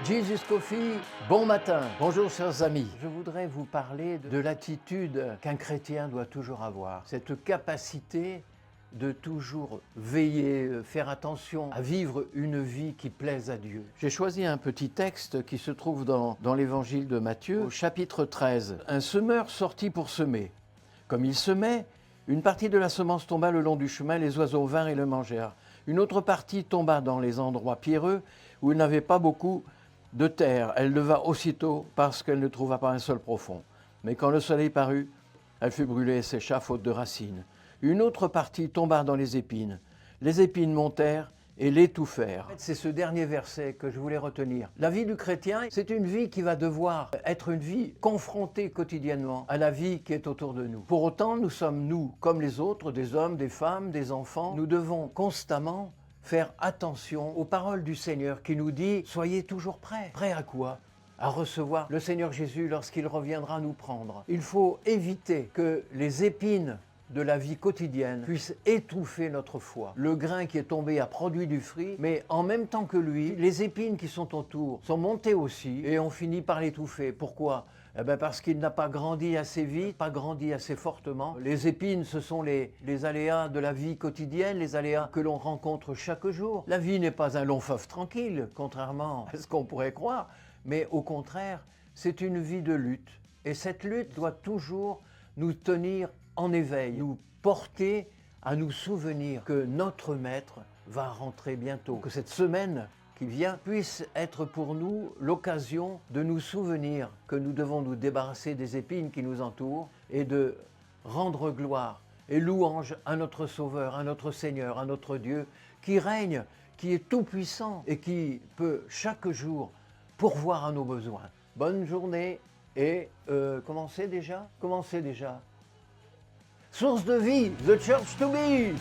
Jesus Coffee, bon matin. Bonjour chers amis. Je voudrais vous parler de l'attitude qu'un chrétien doit toujours avoir. Cette capacité de toujours veiller, faire attention à vivre une vie qui plaise à Dieu. J'ai choisi un petit texte qui se trouve dans l'évangile de Matthieu, au chapitre 13. Un semeur sortit pour semer. Comme il semait, une partie de la semence tomba le long du chemin, les oiseaux vinrent et le mangèrent. Une autre partie tomba dans les endroits pierreux où il n'avait pas beaucoup de terre. Elle leva aussitôt parce qu'elle ne trouva pas un sol profond. Mais quand le soleil parut, elle fut brûlée et sécha faute de racines. Une autre partie tomba dans les épines. Les épines montèrent et l'étouffèrent. C'est ce dernier verset que je voulais retenir. La vie du chrétien, c'est une vie qui va devoir être une vie confrontée quotidiennement à la vie qui est autour de nous. Pour autant, nous sommes, nous, comme les autres, des hommes, des femmes, des enfants. Nous devons constamment faire attention aux paroles du Seigneur qui nous dit « Soyez toujours prêts ». Prêts à quoi ? À recevoir le Seigneur Jésus lorsqu'il reviendra nous prendre. Il faut éviter que les épines de la vie quotidienne puissent étouffer notre foi. Le grain qui est tombé a produit du fruit, mais en même temps que lui, les épines qui sont autour sont montées aussi et on finit par l'étouffer. Pourquoi ? Parce qu'il n'a pas grandi assez vite, pas grandi assez fortement. Les épines, ce sont les aléas de la vie quotidienne, les aléas que l'on rencontre chaque jour. La vie n'est pas un long fleuve tranquille, contrairement à ce qu'on pourrait croire, mais au contraire, c'est une vie de lutte. Et cette lutte doit toujours nous tenir en éveil, nous porter à nous souvenir que notre Maître va rentrer bientôt, que cette semaine qui vient puisse être pour nous l'occasion de nous souvenir que nous devons nous débarrasser des épines qui nous entourent et de rendre gloire et louange à notre Sauveur, à notre Seigneur, à notre Dieu qui règne, qui est tout-puissant et qui peut chaque jour pourvoir à nos besoins. Bonne journée et commencez déjà. Source de vie, the church to be.